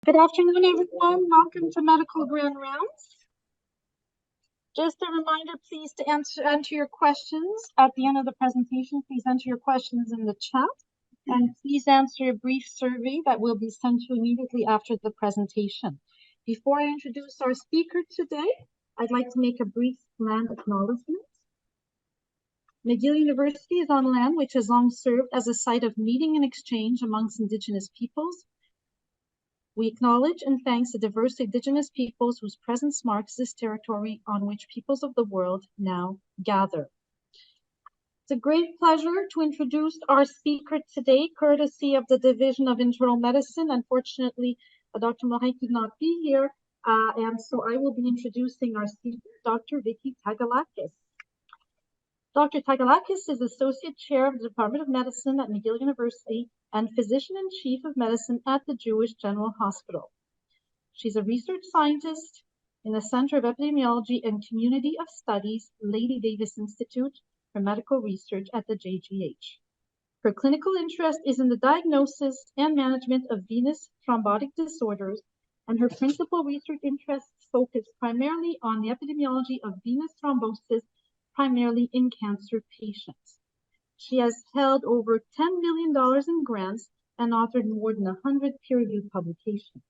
Good afternoon, everyone. Welcome to Medical Grand Rounds. Just a reminder, please, to enter your questions at the end of the presentation. Please enter your questions in the chat, and please answer a brief survey that will be sent to you immediately after the presentation. Before I introduce our speaker today, I'd like to make a brief land acknowledgement. McGill University is on land which has long served as a site of meeting and exchange amongst Indigenous peoples. We acknowledge and thank the diverse Indigenous peoples whose presence marks this territory on which peoples of the world now gather. It's a great pleasure to introduce our speaker today, courtesy of the Division of Internal Medicine. Unfortunately, Dr. MUHC could not be here, and so I will be introducing our speaker, Dr. Vicky Tagalakis. Dr. Tagalakis is Associate Chair of the Department of Medicine at McGill University and Physician-in-Chief of Medicine at the Jewish General Hospital. She's a research scientist in the Center of Epidemiology and Community of Studies, Lady Davis Institute for Medical Research at the JGH. Her clinical interest is in the diagnosis and management of venous thrombotic disorders, and her principal research interests focus primarily on the epidemiology of venous thrombosis, primarily in cancer patients. She has held over $10 million in grants and authored more than 100 peer-reviewed publications.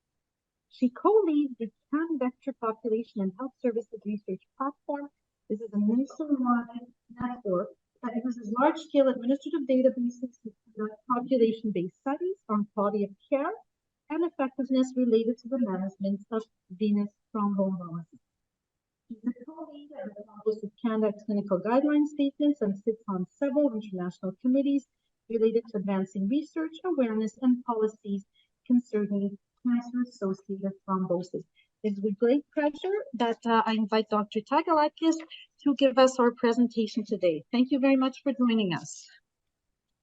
She co-leads the CanVECTOR Population and Health Services Research Platform. This is a nationwide network that uses large-scale administrative databases to conduct population-based studies on quality of care and effectiveness related to the management of venous thromboembolism. She's a co-lead of the Office of Canada's clinical guideline statements and sits on several international committees related to advancing research, awareness, and policies concerning cancer-associated thrombosis. It's with great pleasure that I invite Dr. Tagalakis to give us our presentation today. Thank you very much for joining us.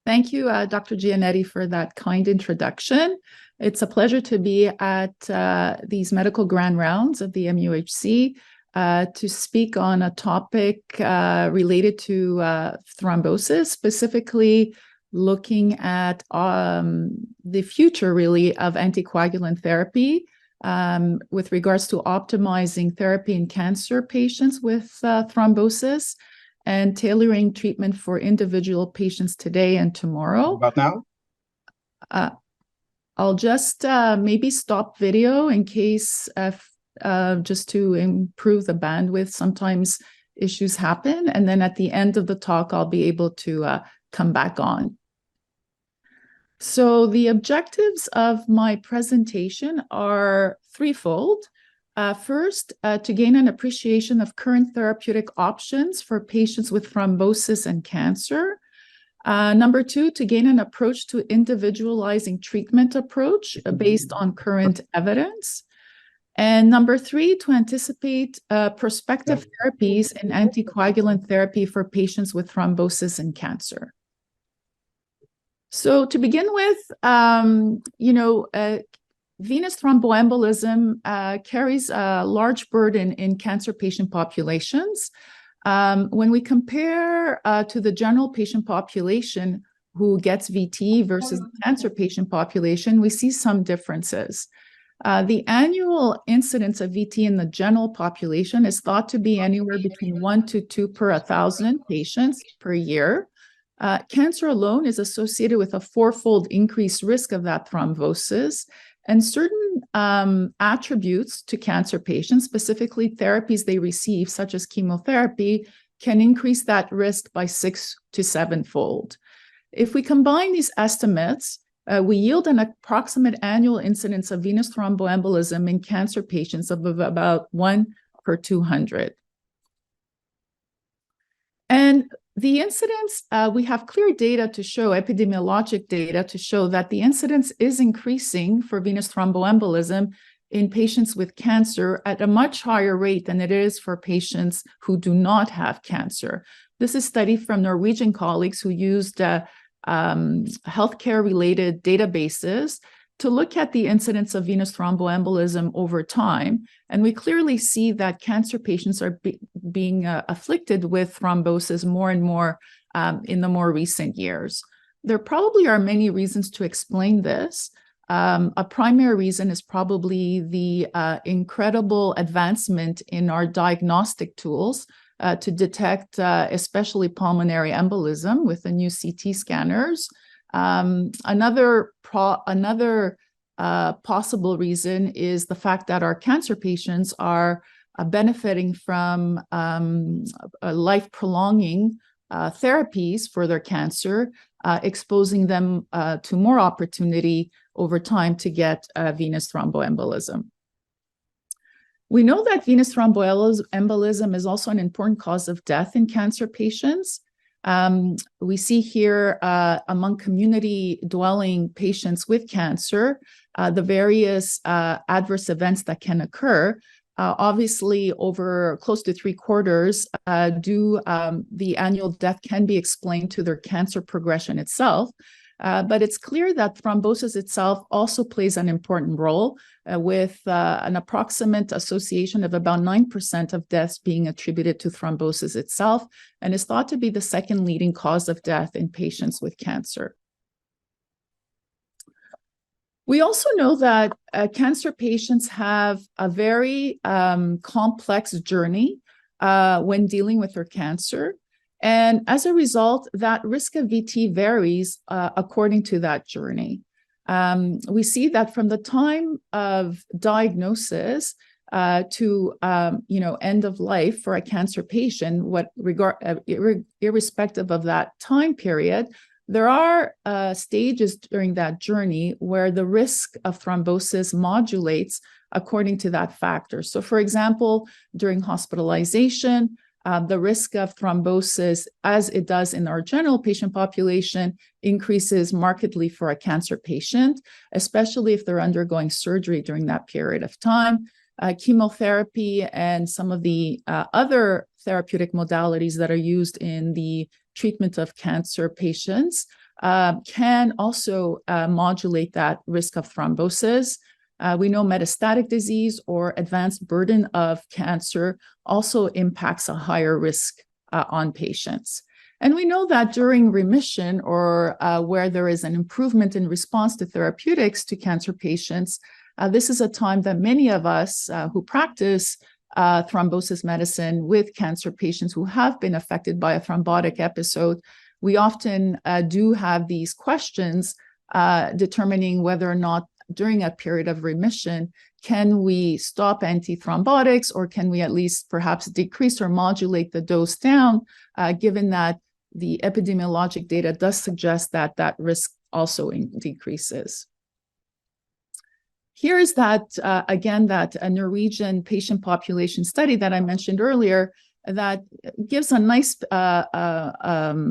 Thank you, Dr. Giannetti, for that kind introduction. It's a pleasure to be at these medical grand rounds of the MUHC. To speak on a topic related to thrombosis, specifically looking at the future, really, of anticoagulant therapy with regards to optimizing therapy in cancer patients with thrombosis and tailoring treatment for individual patients today and tomorrow. About now? I'll just maybe stop video in case just to improve the bandwidth. Sometimes issues happen, and then at the end of the talk, I'll be able to come back on. So the objectives of my presentation are threefold. First, to gain an appreciation of current therapeutic options for patients with thrombosis and cancer. Number two, to gain an approach to individualizing treatment approach based on current evidence. And number three, to anticipate prospective therapies and anticoagulant therapy for patients with thrombosis and cancer. So to begin with, venous thromboembolism carries a large burden in cancer patient populations. When we compare to the general patient population who gets VT versus the cancer patient population, we see some differences. The annual incidence of VT in the general population is thought to be anywhere between 1 to 2 per 1,000 patients per year. Cancer alone is associated with a 4-fold increased risk of that thrombosis, and certain attributes to cancer patients, specifically therapies they receive, such as chemotherapy, can increase that risk by 6 to 7-fold. If we combine these estimates, we yield an approximate annual incidence of venous thromboembolism in cancer patients of about 1 per 200. And the incidence, we have clear data to show, epidemiologic data to show that the incidence is increasing for venous thromboembolism in patients with cancer at a much higher rate than it is for patients who do not have cancer. This is studied from Norwegian colleagues who used healthcare-related databases to look at the incidence of venous thromboembolism over time. And we clearly see that cancer patients are being afflicted with thrombosis more and more in the more recent years. There probably are many reasons to explain this. A primary reason is probably the incredible advancement in our diagnostic tools to detect especially pulmonary embolism with the new CT scanners. Another possible reason is the fact that our cancer patients are benefiting from life-prolonging therapies for their cancer, exposing them to more opportunity over time to get venous thromboembolism. We know that venous thromboembolism is also an important cause of death in cancer patients. We see here among community-dwelling patients with cancer, the various adverse events that can occur. Obviously, over close to 3/4 the annual death can be explained to their cancer progression itself. But it's clear that thrombosis itself also plays an important role with an approximate association of about 9% of deaths being attributed to thrombosis itself, and is thought to be the second leading cause of death in patients with cancer. We also know that cancer patients have a very complex journey when dealing with their cancer. And as a result, that risk of VT varies according to that journey. We see that from the time of diagnosis to end of life for a cancer patient, irrespective of that time period, there are stages during that journey where the risk of thrombosis modulates according to that factor. So, for example, during hospitalization, the risk of thrombosis, as it does in our general patient population, increases markedly for a cancer patient, especially if they're undergoing surgery during that period of time. Chemotherapy and some of the other therapeutic modalities that are used in the treatment of cancer patients can also modulate that risk of thrombosis. We know metastatic disease or advanced burden of cancer also impacts a higher risk on patients. And we know that during remission or where there is an improvement in response to therapeutics to cancer patients, this is a time that many of us who practice thrombosis medicine with cancer patients who have been affected by a thrombotic episode, we often do have these questions determining whether or not during a period of remission, can we stop antithrombotics, or can we at least perhaps decrease or modulate the dose down, given that the epidemiologic data does suggest that that risk also decreases. Here is that, again, that a Norwegian patient population study that I mentioned earlier that gives a nice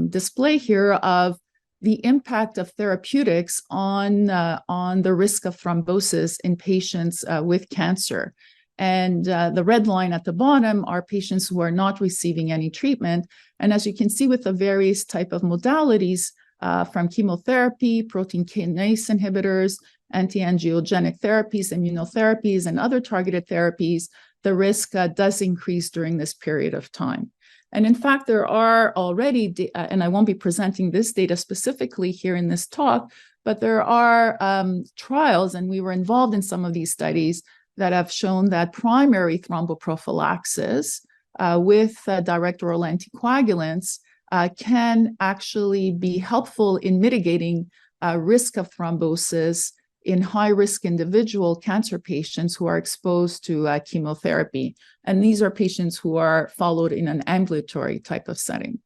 display here of the impact of therapeutics on the risk of thrombosis in patients with cancer. And the red line at the bottom are patients who are not receiving any treatment. And as you can see with the various type of modalities from chemotherapy, protein kinase inhibitors, anti-angiogenic therapies, immunotherapies, and other targeted therapies, the risk does increase during this period of time. And in fact, there are already, and I won't be presenting this data specifically here in this talk, but there are trials, and we were involved in some of these studies that have shown that primary thromboprophylaxis with direct oral anticoagulants can actually be helpful in mitigating risk of thrombosis in high-risk individual cancer patients who are exposed to chemotherapy. And these are patients who are followed in an ambulatory type of setting.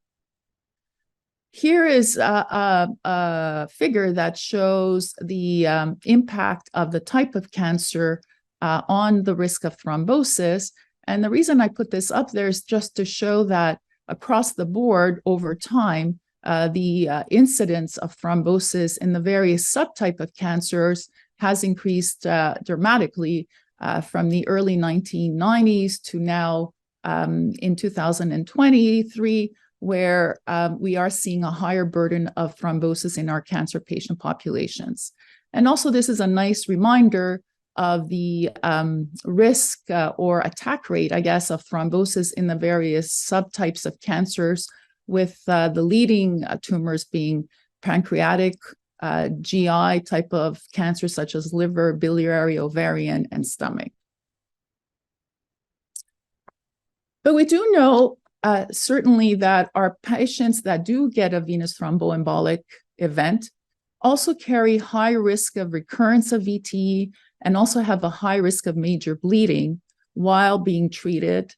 Here is a figure that shows the impact of the type of cancer on the risk of thrombosis. And the reason I put this up there is just to show that across the board over time, the incidence of thrombosis in the various subtype of cancers has increased dramatically from the early 1990s to now in 2023, where we are seeing a higher burden of thrombosis in our cancer patient populations. And also, this is a nice reminder of the risk or attack rate, I guess, of thrombosis in the various subtypes of cancers, with the leading tumors being pancreatic, GI type of cancer, such as liver, biliary, ovarian, and stomach. But we do know certainly that our patients that do get a venous thromboembolic event also carry high risk of recurrence of VTE and also have a high risk of major bleeding while being treated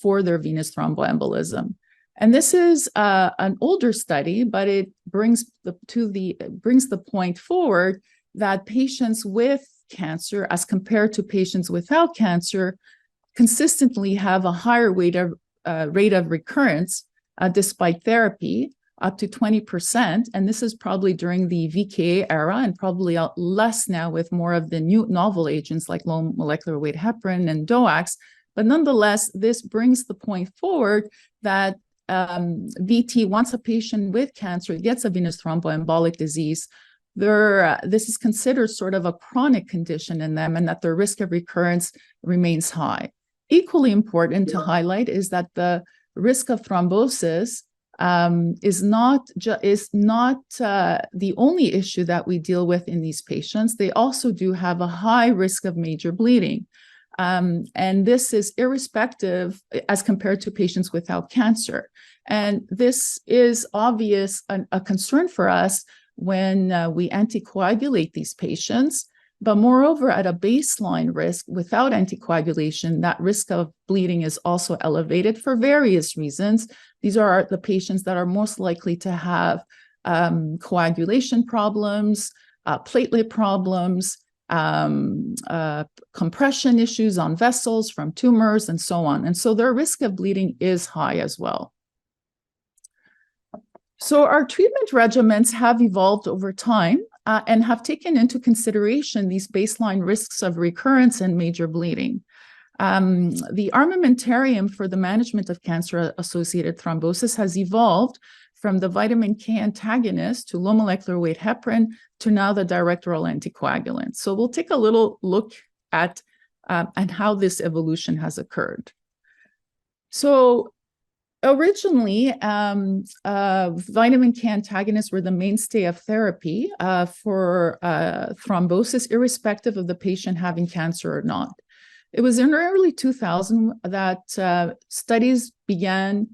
for their venous thromboembolism. And this is an older study, but it brings the point forward that patients with cancer, as compared to patients without cancer, consistently have a higher rate of recurrence despite therapy, up to 20%. And this is probably during the VKA era, and probably less now with more of the new novel agents like low molecular weight heparin and DOACs. But nonetheless, this brings the point forward that VT, once a patient with cancer gets a venous thromboembolic disease, this is considered sort of a chronic condition in them, and that their risk of recurrence remains high. Equally important to highlight is that the risk of thrombosis is not the only issue that we deal with in these patients. They also do have a high risk of major bleeding. And this is irrespective as compared to patients without cancer. And this is obvious, a concern for us when we anticoagulate these patients. But moreover, at a baseline risk without anticoagulation, that risk of bleeding is also elevated for various reasons. These are the patients that are most likely to have coagulation problems, platelet problems, compression issues on vessels from tumors, and so on. And so their risk of bleeding is high as well. So our treatment regimens have evolved over time and have taken into consideration these baseline risks of recurrence and major bleeding. The armamentarium for the management of cancer-associated thrombosis has evolved from the vitamin K antagonist to low molecular weight heparin to now the direct oral anticoagulant. So we'll take a little look at how this evolution has occurred. So originally, vitamin K antagonists were the mainstay of therapy for thrombosis, irrespective of the patient having cancer or not. It was in the early 2000s that studies began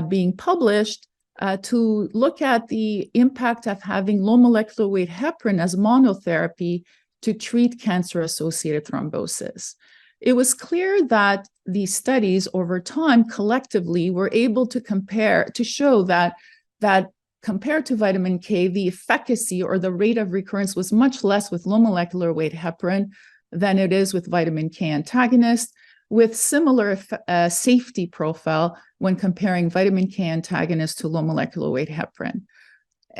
being published to look at the impact of having low molecular weight heparin as monotherapy to treat cancer-associated thrombosis. It was clear that these studies over time collectively were able to show that compared to vitamin K, the efficacy or the rate of recurrence was much less with low molecular weight heparin than it is with vitamin K antagonist, with similar safety profile when comparing vitamin K antagonist to low molecular weight heparin.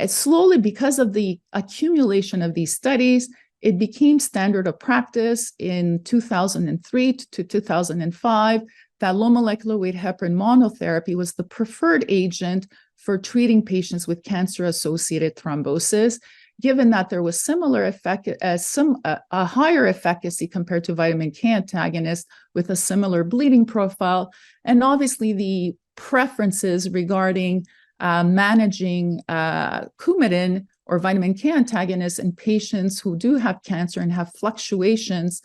Slowly, because of the accumulation of these studies, it became standard of practice in 2003 to 2005 that low molecular weight heparin monotherapy was the preferred agent for treating patients with cancer-associated thrombosis, given that there was a higher efficacy compared to vitamin K antagonist with a similar bleeding profile, and obviously the preferences regarding managing Coumadin or vitamin K antagonists in patients who do have cancer and have fluctuations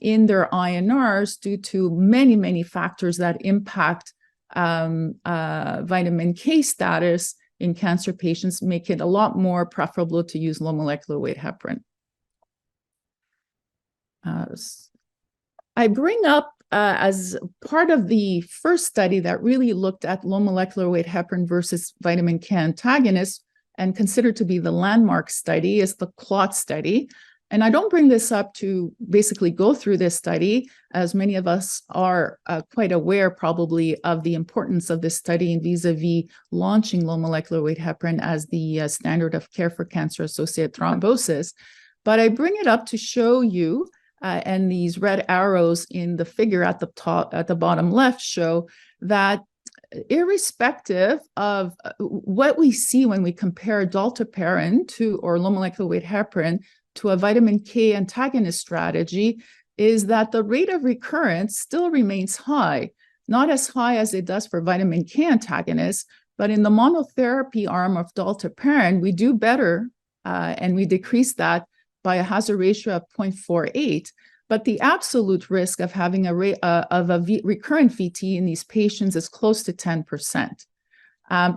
in their INRs due to many, many factors that impact vitamin K status in cancer patients, make it a lot more preferable to use low molecular weight heparin. I bring up as part of the first study that really looked at low molecular weight heparin versus vitamin K antagonists and considered to be the landmark study is the CLOT study. And I don't bring this up to basically go through this study, as many of us are quite aware probably of the importance of this study vis-a-vis launching low molecular weight heparin as the standard of care for cancer-associated thrombosis. But I bring it up to show you, and these red arrows in the figure at the top, at the bottom left, show that irrespective of what we see when we compare dalteparin or low molecular weight heparin to a vitamin K antagonist strategy, is that the rate of recurrence still remains high, not as high as it does for vitamin K antagonists, but in the monotherapy arm of dalteparin, we do better and we decreased that by a hazard ratio of 0.48. But the absolute risk of having recurrent VT in these patients is close to 10%.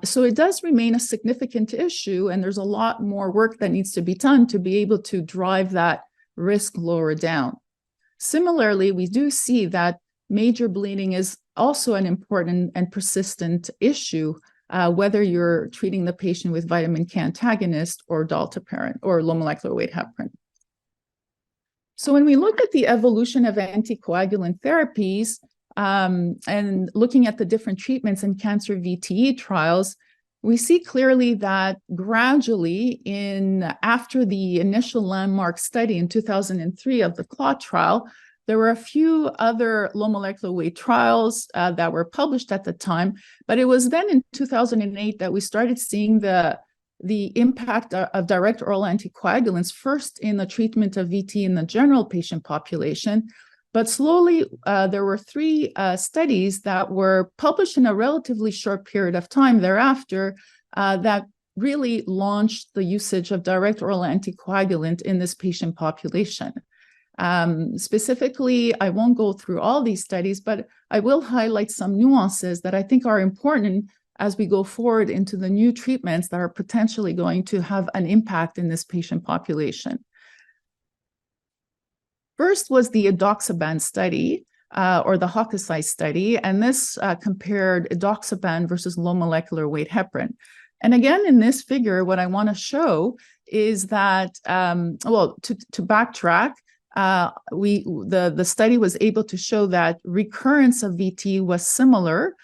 So it does remain a significant issue, and there's a lot more work that needs to be done to be able to drive that risk lower down. Similarly, we do see that major bleeding is also an important and persistent issue, whether you're treating the patient with vitamin K antagonist or dalteparin or low molecular weight heparin. So when we look at the evolution of anticoagulant therapies and looking at the different treatments in cancer VTE trials, we see clearly that gradually after the initial landmark study in 2003 of the CLOT trial, there were a few other low molecular weight trials that were published at the time, but it was then in 2008 that we started seeing the impact of direct oral anticoagulants, first in the treatment of VT in the general patient population. But slowly, there were 3 studies that were published in a relatively short period of time thereafter that really launched the usage of direct oral anticoagulant in this patient population. Specifically, I won't go through all these studies, but I will highlight some nuances that I think are important as we go forward into the new treatments that are potentially going to have an impact in this patient population. First was the edoxaban study, or the HOCUSI study, and this compared edoxaban versus low molecular weight heparin. And again, in this figure, what I want to show is that, to backtrack, the study was able to show that recurrence of VT was similar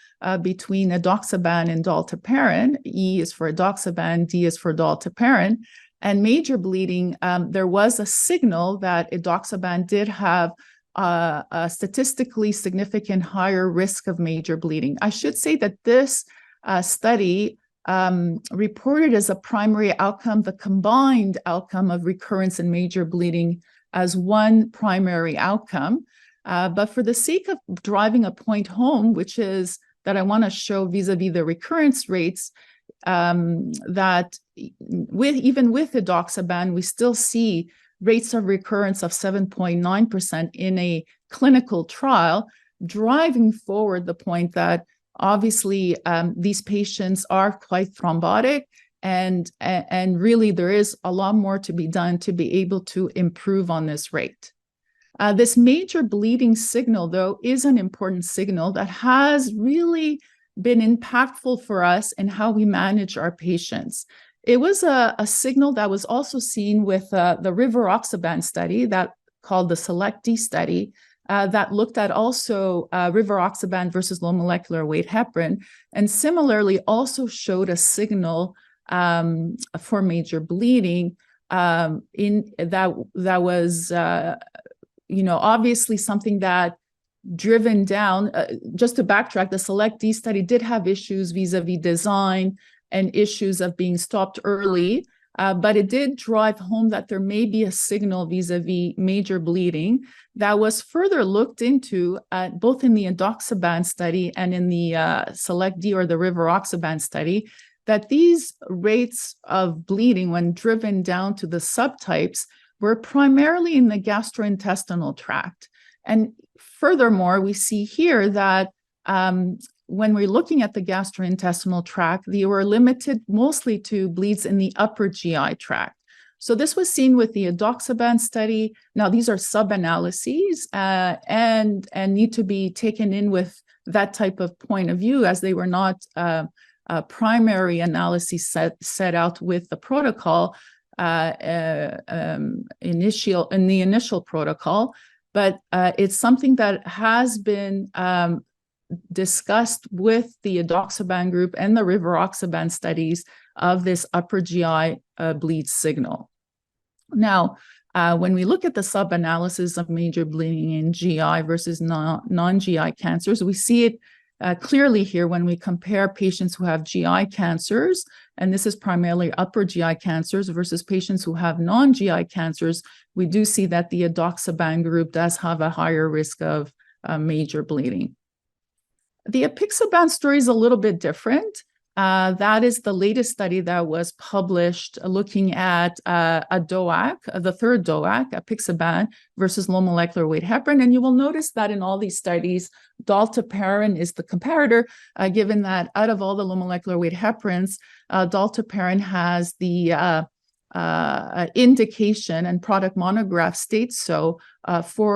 between edoxaban and dalteparin. E is for edoxaban, D is for dalteparin. And major bleeding, there was a signal that edoxaban did have a statistically significant higher risk of major bleeding. I should say that this study reported as a primary outcome the combined outcome of recurrence and major bleeding as one primary outcome. But for the sake of driving a point home, which is that I want to show vis-a-vis the recurrence rates, that even with edoxaban, we still see rates of recurrence of 7.9% in a clinical trial, driving forward the point that obviously these patients are quite thrombotic, and really there is a lot more to be done to be able to improve on this rate. This major bleeding signal, though, is an important signal that has really been impactful for us in how we manage our patients. It was a signal that was also seen with the rivaroxaban study that called the SELECT-D study that looked at also rivaroxaban versus low molecular weight heparin, and similarly also showed a signal for major bleeding that was obviously something that driven down. Just to backtrack, the SELECT-D study did have issues vis-a-vis design and issues of being stopped early, but it did drive home that there may be a signal vis-a-vis major bleeding that was further looked into both in the edoxaban study and in the SELECT-D or the rivaroxaban study, that these rates of bleeding when driven down to the subtypes were primarily in the gastrointestinal tract. And furthermore, we see here that when we're looking at the gastrointestinal tract, they were limited mostly to bleeds in the upper GI tract. So this was seen with the edoxaban study. Now, these are sub-analyses and need to be taken in with that type of point of view, as they were not primary analyses set out with the protocol in the initial protocol. But it's something that has been discussed with the edoxaban group and the rivaroxaban studies of this upper GI bleed signal. Now, when we look at the sub-analysis of major bleeding in GI versus non-GI cancers, we see it clearly here when we compare patients who have GI cancers, and this is primarily upper GI cancers, versus patients who have non-GI cancers. We do see that the edoxaban group does have a higher risk of major bleeding. The apixaban story is a little bit different. That is the latest study that was published looking at a DOAC, the third DOAC, apixaban versus low molecular weight heparin. And you will notice that in all these studies, dalteparin is the comparator, given that out of all the low molecular weight heparins, dalteparin has the indication, and product monograph states so,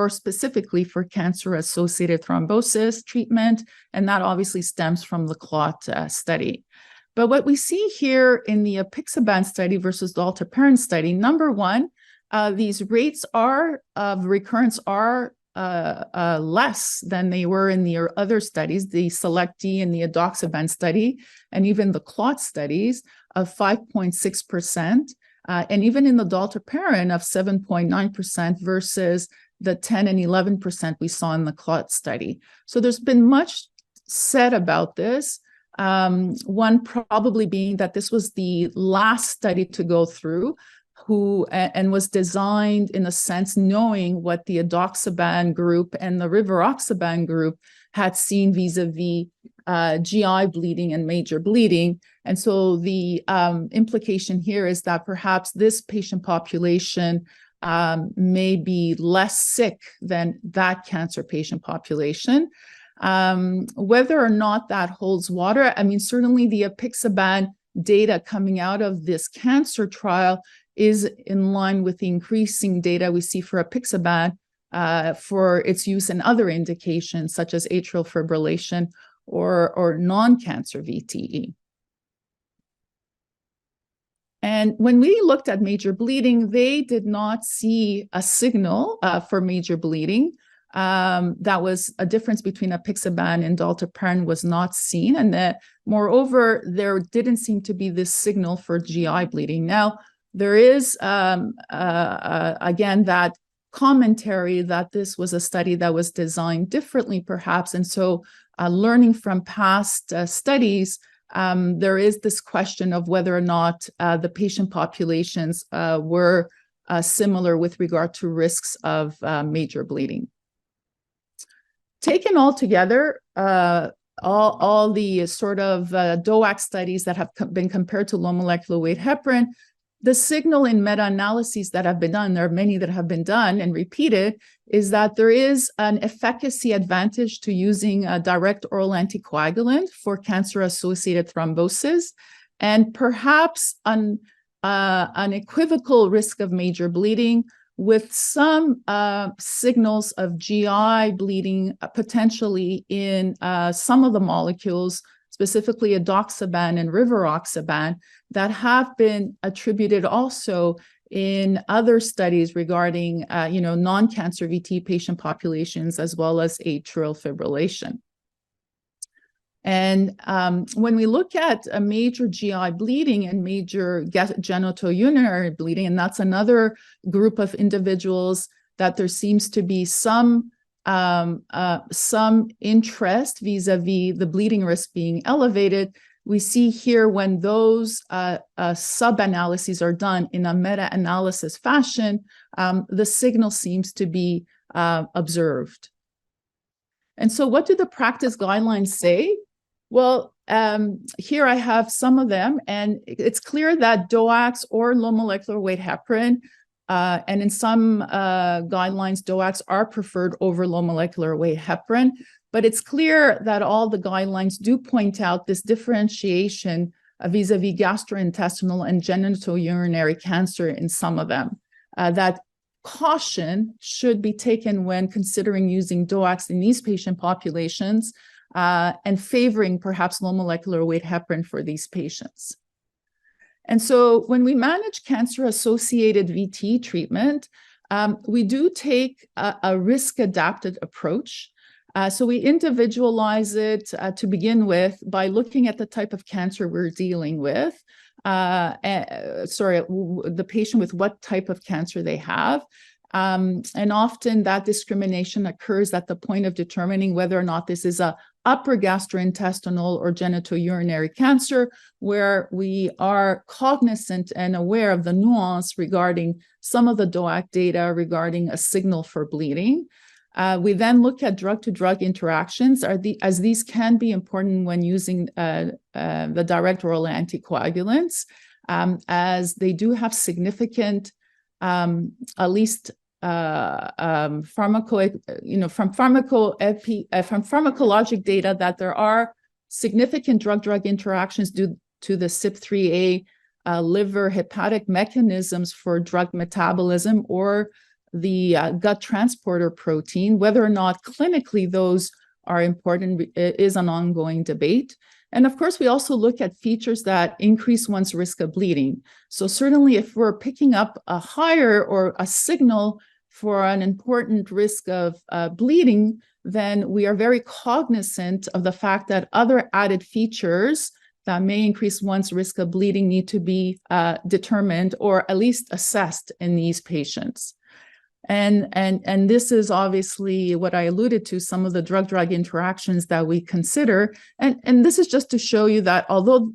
specifically for cancer-associated thrombosis treatment, and that obviously stems from the clot study. But what we see here in the apixaban study versus dalteparin study, number one, these rates of recurrence are less than they were in the other studies, the SELECT-D and the edoxaban study, and even the clot studies of 5.6%. And even in the dalteparin of 7.9% versus the 10 and 11% we saw in the clot study. So there's been much said about this. One probably being that this was the last study to go through and was designed in a sense knowing what the edoxaban group and the rivaroxaban group had seen vis-a-vis GI bleeding and major bleeding. And so the implication here is that perhaps this patient population may be less sick than that cancer patient population. Whether or not that holds water, I mean, certainly the apixaban data coming out of this cancer trial is in line with the increasing data we see for apixaban for its use in other indications such as atrial fibrillation or non-cancer VTE. And when we looked at major bleeding, they did not see a signal for major bleeding. That was a difference between apixaban and dalteparin was not seen. And moreover, there didn't seem to be this signal for GI bleeding. Now, there is, again, that commentary that this was a study that was designed differently, perhaps. And so learning from past studies, there is this question of whether or not the patient populations were similar with regard to risks of major bleeding. Taken all together, all the sort of DOAC studies that have been compared to low molecular weight heparin, the signal in meta-analyses that have been done, there are many that have been done and repeated, is that there is an efficacy advantage to using a direct oral anticoagulant for cancer-associated thrombosis, and perhaps an equivocal risk of major bleeding with some signals of GI bleeding potentially in some of the molecules, specifically edoxaban and rivaroxaban, that have been attributed also in other studies regarding non-cancer VT patient populations as well as atrial fibrillation. And when we look at a major GI bleeding and major genitourinary bleeding, and that's another group of individuals that there seems to be some interest vis-a-vis the bleeding risk being elevated, we see here when those sub-analyses are done in a meta-analysis fashion, the signal seems to be observed. And so what do the practice guidelines say? Well, here I have some of them, and it's clear that DOACs or low molecular weight heparin, and in some guidelines, DOACs are preferred over low molecular weight heparin, but it's clear that all the guidelines do point out this differentiation vis-a-vis gastrointestinal and genitourinary cancer in some of them, that caution should be taken when considering using DOACs in these patient populations, and favoring perhaps low molecular weight heparin for these patients. And so when we manage cancer-associated VT treatment, we do take a risk-adapted approach. So we individualize it to begin with by looking at the type of cancer we're dealing with. The patient with what type of cancer they have. And often that discrimination occurs at the point of determining whether or not this is a upper gastrointestinal or genitourinary cancer, where we are cognizant and aware of the nuance regarding some of the DOAC data regarding a signal for bleeding. We then look at drug-to-drug interactions, as these can be important when using the direct oral anticoagulants, as they do have significant, at least from pharmacologic data, that there are significant drug-drug interactions due to the CYP3A liver hepatic mechanisms for drug metabolism or the gut transporter protein. Whether or not clinically those are important is an ongoing debate. And of course, we also look at features that increase one's risk of bleeding. So certainly if we're picking up a higher or a signal for an important risk of bleeding, then we are very cognizant of the fact that other added features that may increase one's risk of bleeding need to be determined or at least assessed in these patients. And this is obviously what I alluded to, some of the drug-drug interactions that we consider. And this is just to show you that although,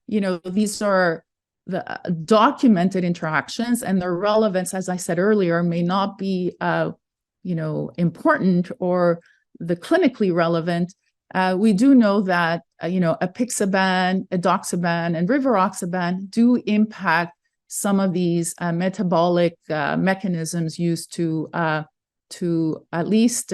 these are the documented interactions and their relevance, as I said earlier, may not be, important or the clinically relevant, we do know that, apixaban, edoxaban, and rivaroxaban do impact some of these metabolic mechanisms used to at least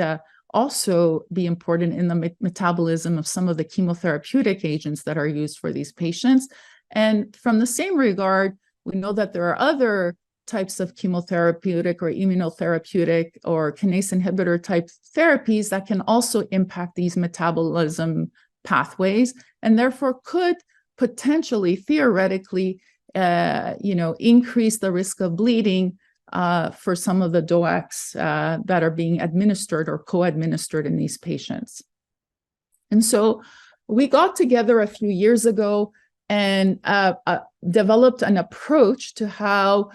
also be important in the metabolism of some of the chemotherapeutic agents that are used for these patients. And from the same regard, we know that there are other types of chemotherapeutic or immunotherapeutic or kinase inhibitor type therapies that can also impact these metabolism pathways, and therefore could potentially, theoretically, increase the risk of bleeding for some of the DOACs that are being administered or co-administered in these patients. And so we got together a few years ago and developed an approach to how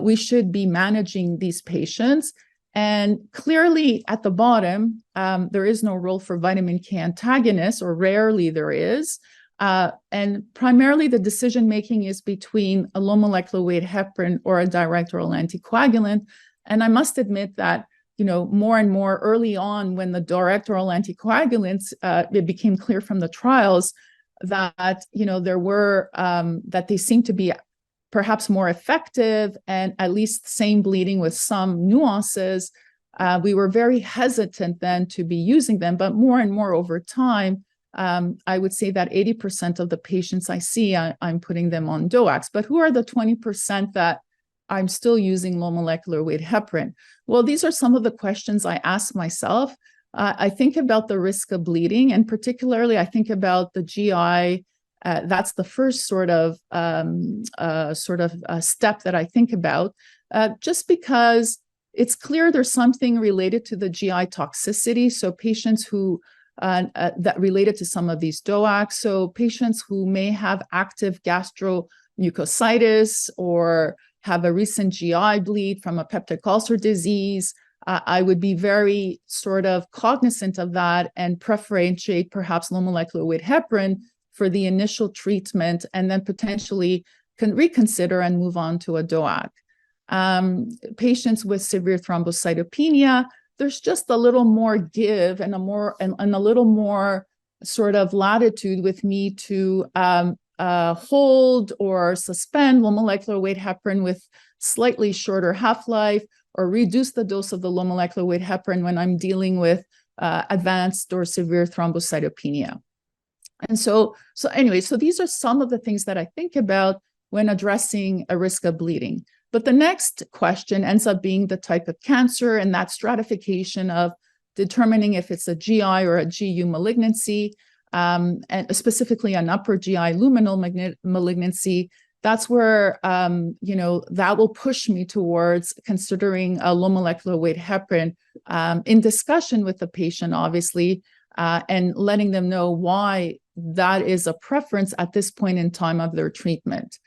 we should be managing these patients. And clearly at the bottom, there is no role for vitamin K antagonists, or rarely there is. And primarily the decision-making is between a low molecular weight heparin or a direct oral anticoagulant. And I must admit that, more and more early on when the direct oral anticoagulants, it became clear from the trials that, there were, that they seemed to be perhaps more effective and at least same bleeding with some nuances. We were very hesitant then to be using them, but more and more over time, I would say that 80% of the patients I see, I'm putting them on DOACs. But who are the 20% that I'm still using low molecular weight heparin? Well, these are some of the questions I ask myself. I think about the risk of bleeding, and particularly I think about the GI. That's the first sort of step that I think about, just because it's clear there's something related to the GI toxicity. So patients who that related to some of these DOACs. So patients who may have active gastromucositis or have a recent GI bleed from a peptic ulcer disease, I would be very sort of cognizant of that and preferentiate perhaps low molecular weight heparin for the initial treatment, and then potentially can reconsider and move on to a DOAC. Patients with severe thrombocytopenia, there's just a little more give and a little more sort of latitude with me to hold or suspend low molecular weight heparin with slightly shorter half-life, or reduce the dose of the low molecular weight heparin when I'm dealing with advanced or severe thrombocytopenia. And so these are some of the things that I think about when addressing a risk of bleeding. But the next question ends up being the type of cancer and that stratification of determining if it's a GI or a GU malignancy, and specifically an upper GI luminal malignancy. That's where, that will push me towards considering a low molecular weight heparin in discussion with the patient, obviously, and letting them know why that is a preference at this point in time of their treatment.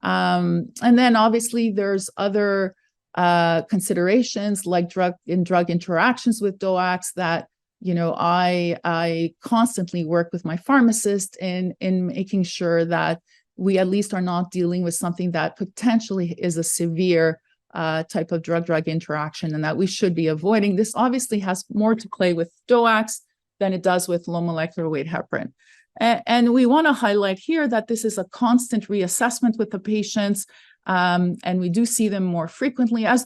And then obviously there's other considerations like drug interactions with DOACs that, I constantly work with my pharmacist in making sure that we at least are not dealing with something that potentially is a severe type of drug-drug interaction and that we should be avoiding. This obviously has more to play with DOACs than it does with low molecular weight heparin. And we want to highlight here that this is a constant reassessment with the patients, and we do see them more frequently as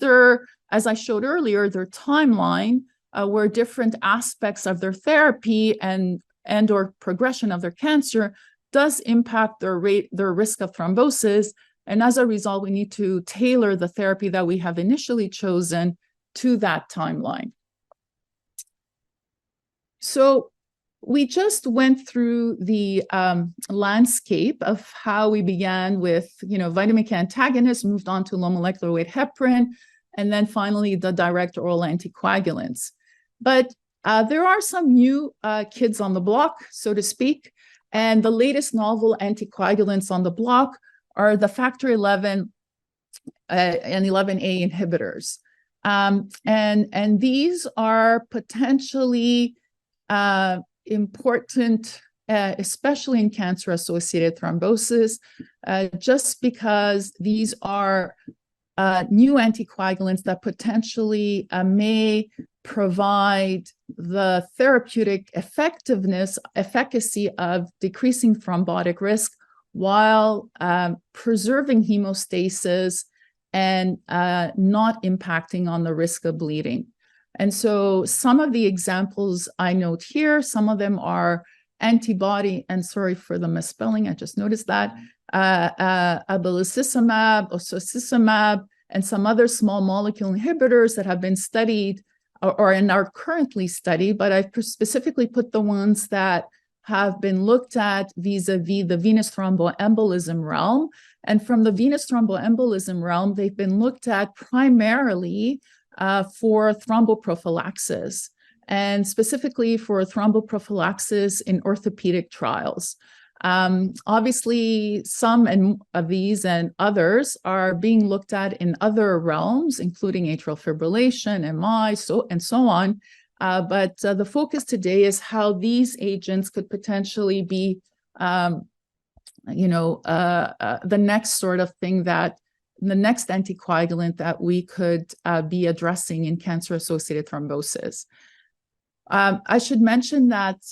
I showed earlier, their timeline, where different aspects of their therapy and or progression of their cancer does impact their risk of thrombosis. And as a result, we need to tailor the therapy that we have initially chosen to that timeline. So we just went through the landscape of how we began with, vitamin K antagonists, moved on to low molecular weight heparin, and then finally the direct oral anticoagulants. But there are some new kids on the block, so to speak, and the latest novel anticoagulants on the block are the factor 11 and 11A inhibitors. And these are potentially important, especially in cancer-associated thrombosis, just because these are new anticoagulants that potentially may provide the therapeutic efficacy of decreasing thrombotic risk while preserving hemostasis and not impacting on the risk of bleeding. And so some of the examples I note here, some of them are antibody, and sorry for the misspelling, I just noticed that, abelacimab, osocimab, and some other small molecule inhibitors that have been studied or are currently studied, but I've specifically put the ones that have been looked at vis-a-vis the venous thromboembolism realm. And from the venous thromboembolism realm, they've been looked at primarily for thromboprophylaxis, and specifically for thromboprophylaxis in orthopedic trials. Obviously, some of these and others are being looked at in other realms, including atrial fibrillation, MI, and so on. But the focus today is how these agents could potentially be, the next sort of thing the next anticoagulant that we could be addressing in cancer-associated thrombosis. I should mention that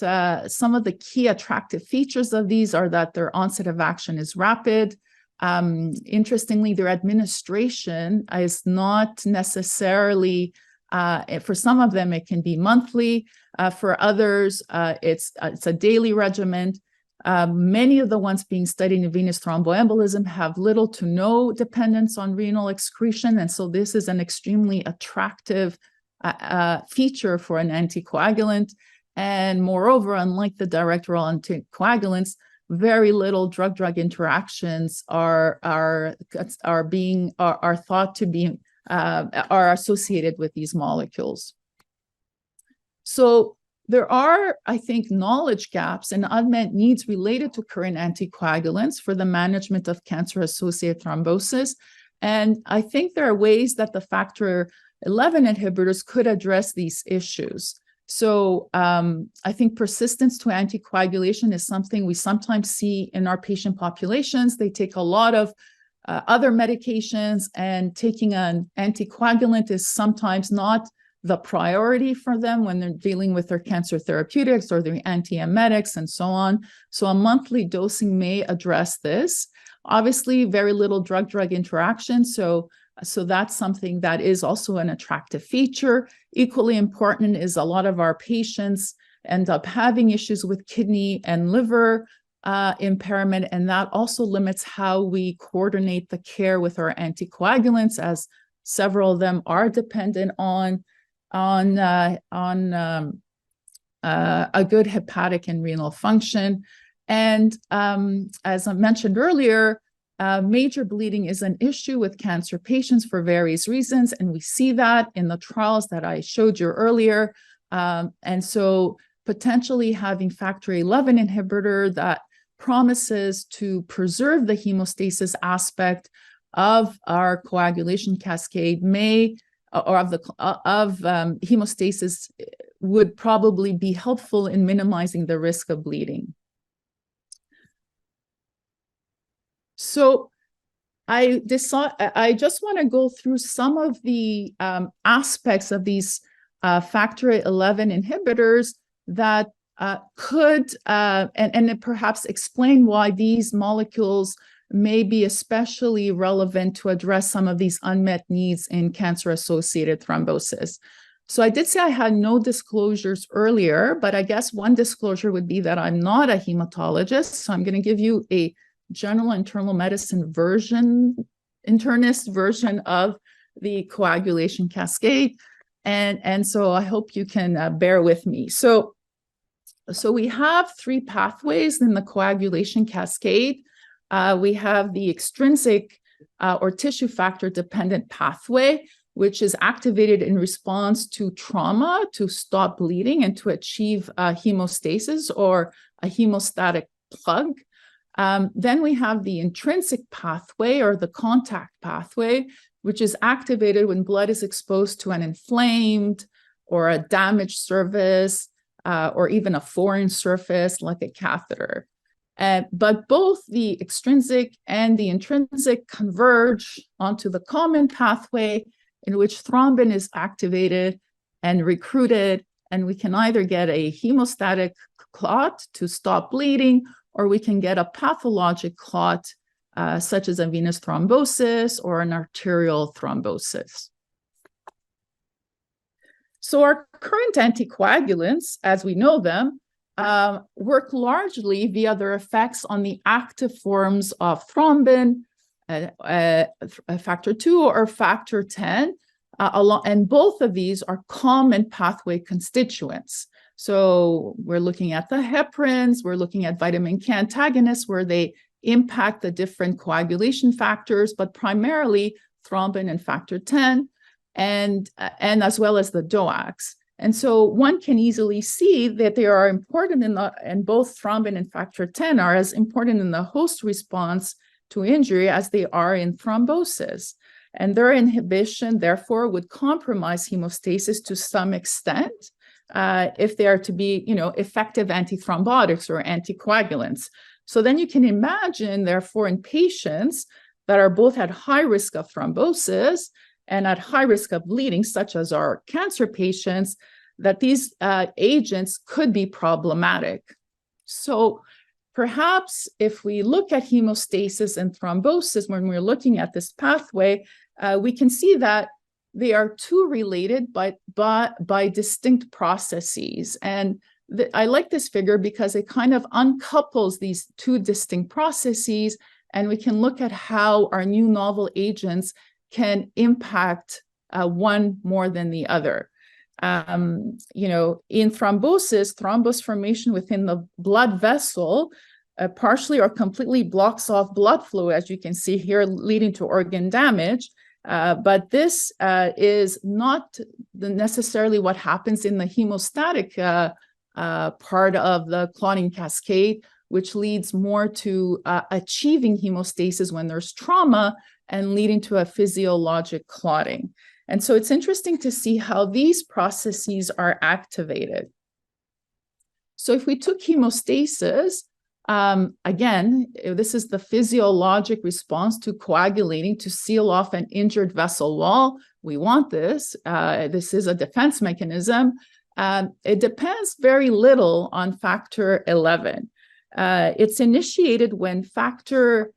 some of the key attractive features of these are that their onset of action is rapid. Interestingly, their administration is not necessarily, for some of them, it can be monthly. For others, it's a daily regimen. Many of the ones being studied in venous thromboembolism have little to no dependence on renal excretion. And so this is an extremely attractive feature for an anticoagulant. And moreover, unlike the direct oral anticoagulants, very little drug-drug interactions are thought to be are associated with these molecules. So there are, I think, knowledge gaps and unmet needs related to current anticoagulants for the management of cancer-associated thrombosis. And I think there are ways that the factor 11 inhibitors could address these issues. So I think persistence to anticoagulation is something we sometimes see in our patient populations. They take a lot of other medications, and taking an anticoagulant is sometimes not the priority for them when they're dealing with their cancer therapeutics or their antiemetics and so on. So a monthly dosing may address this. Obviously, very little drug-drug interaction. So that's something that is also an attractive feature. Equally important is a lot of our patients end up having issues with kidney and liver impairment, and that also limits how we coordinate the care with our anticoagulants, as several of them are dependent on a good hepatic and renal function. And as I mentioned earlier, major bleeding is an issue with cancer patients for various reasons, and we see that in the trials that I showed you earlier. And so potentially having factor 11 inhibitor that promises to preserve the hemostasis aspect of our coagulation cascade hemostasis would probably be helpful in minimizing the risk of bleeding. So I just want to go through some of the aspects of these factor 11 inhibitors that could and perhaps explain why these molecules may be especially relevant to address some of these unmet needs in cancer-associated thrombosis. So I did say I had no disclosures earlier, but I guess one disclosure would be that I'm not a hematologist. So I'm going to give you a general internal medicine internist version of the coagulation cascade. And so I hope you can bear with me. So we have three pathways in the coagulation cascade. We have the extrinsic or tissue factor dependent pathway, which is activated in response to trauma to stop bleeding and to achieve hemostasis or a hemostatic plug. Then we have the intrinsic pathway or the contact pathway, which is activated when blood is exposed to an inflamed or a damaged surface or even a foreign surface like a catheter. But both the extrinsic and the intrinsic converge onto the common pathway in which thrombin is activated and recruited, and we can either get a hemostatic clot to stop bleeding, or we can get a pathologic clot, such as a venous thrombosis or an arterial thrombosis. So our current anticoagulants, as we know them, work largely via their effects on the active forms of thrombin, factor 2 or factor 10, and both of these are common pathway constituents. So we're looking at the heparins, we're looking at vitamin K antagonists where they impact the different coagulation factors, but primarily thrombin and factor 10, and as well as the DOACs. And so one can easily see that they are important and both thrombin and factor 10 are as important in the host response to injury as they are in thrombosis. And their inhibition, therefore, would compromise hemostasis to some extent if they are to be, effective antithrombotics or anticoagulants. So then you can imagine, therefore, in patients that are both at high risk of thrombosis and at high risk of bleeding, such as our cancer patients, that these agents could be problematic. So perhaps if we look at hemostasis and thrombosis, when we're looking at this pathway, we can see that they are two related but by distinct processes. And I like this figure because it kind of uncouples these two distinct processes, and we can look at how our new novel agents can impact one more than the other. In thrombosis, thrombus formation within the blood vessel partially or completely blocks off blood flow, as you can see here, leading to organ damage. But this is not necessarily what happens in the hemostatic part of the clotting cascade, which leads more to achieving hemostasis when there's trauma and leading to a physiologic clotting. And so it's interesting to see how these processes are activated. So if we took hemostasis, again, this is the physiologic response to coagulating to seal off an injured vessel wall. We want this. This is a defense mechanism. It depends very little on factor 11. It's initiated when factor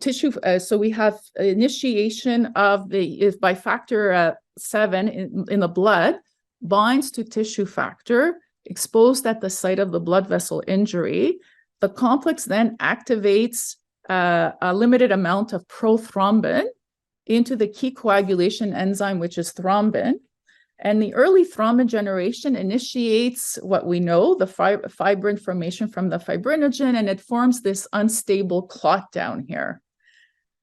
tissue, so we have initiation of by factor 7 in the blood binds to tissue factor exposed at the site of the blood vessel injury. The complex then activates a limited amount of prothrombin into the key coagulation enzyme, which is thrombin. And the early thrombin generation initiates what we know, the fibrin formation from the fibrinogen, and it forms this unstable clot down here.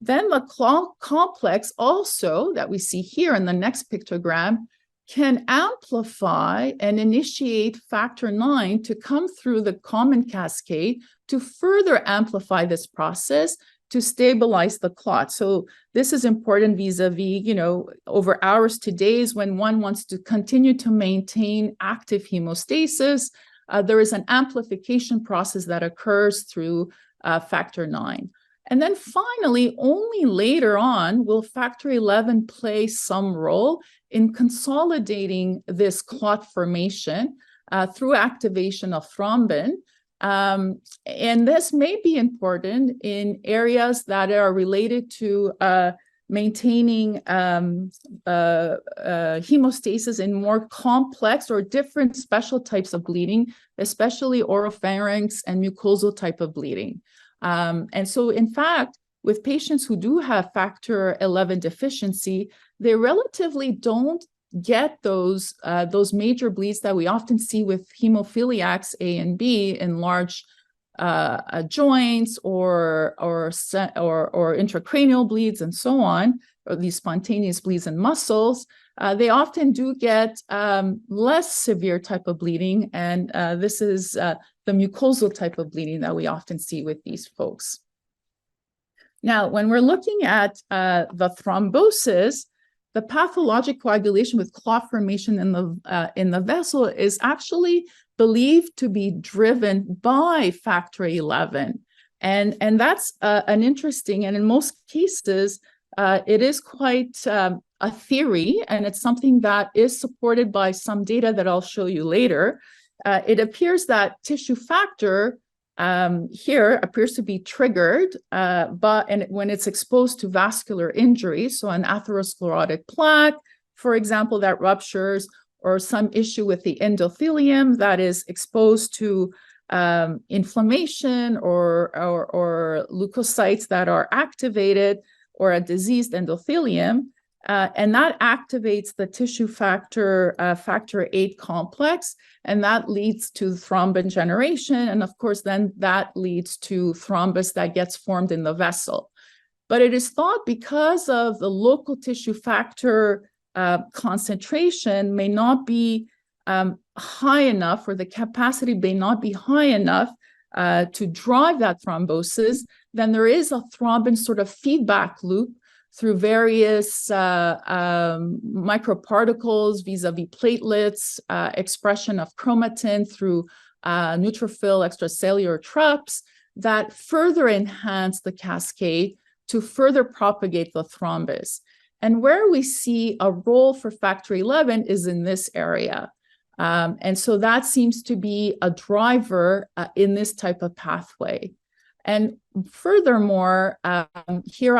Then the clot complex also, that we see here in the next pictogram, can amplify and initiate factor 9 to come through the common cascade to further amplify this process to stabilize the clot. So this is important vis-a-vis, over hours to days when one wants to continue to maintain active hemostasis. There is an amplification process that occurs through factor 9. And then finally, only later on will factor 11 play some role in consolidating this clot formation through activation of thrombin. And this may be important in areas that are related to maintaining hemostasis in more complex or different special types of bleeding, especially oropharynx and mucosal type of bleeding. And so, in fact, with patients who do have factor 11 deficiency, they relatively don't get those major bleeds that we often see with hemophiliacs A and B in large joints or intracranial bleeds and so on, or these spontaneous bleeds in muscles. They often do get less severe type of bleeding, and this is the mucosal type of bleeding that we often see with these folks. Now, when we're looking at the thrombosis, the pathologic coagulation with clot formation in the vessel is actually believed to be driven by factor 11. And that's an interesting, and in most cases, it is quite a theory, and it's something that is supported by some data that I'll show you later. It appears that tissue factor here appears to be triggered, when it's exposed to vascular injury, so an atherosclerotic plaque, for example, that ruptures, or some issue with the endothelium that is exposed to inflammation or leukocytes that are activated, or a diseased endothelium, and that activates the tissue factor, factor 8 complex, and that leads to thrombin generation, and of course then that leads to thrombus that gets formed in the vessel. But it is thought because of the local tissue factor concentration may not be high enough, or the capacity may not be high enough to drive that thrombosis, then there is a thrombin sort of feedback loop through various microparticles vis-a-vis platelets, expression of chromatin through neutrophil extracellular traps that further enhance the cascade to further propagate the thrombus. And where we see a role for factor 11 is in this area. And so that seems to be a driver in this type of pathway. And furthermore, here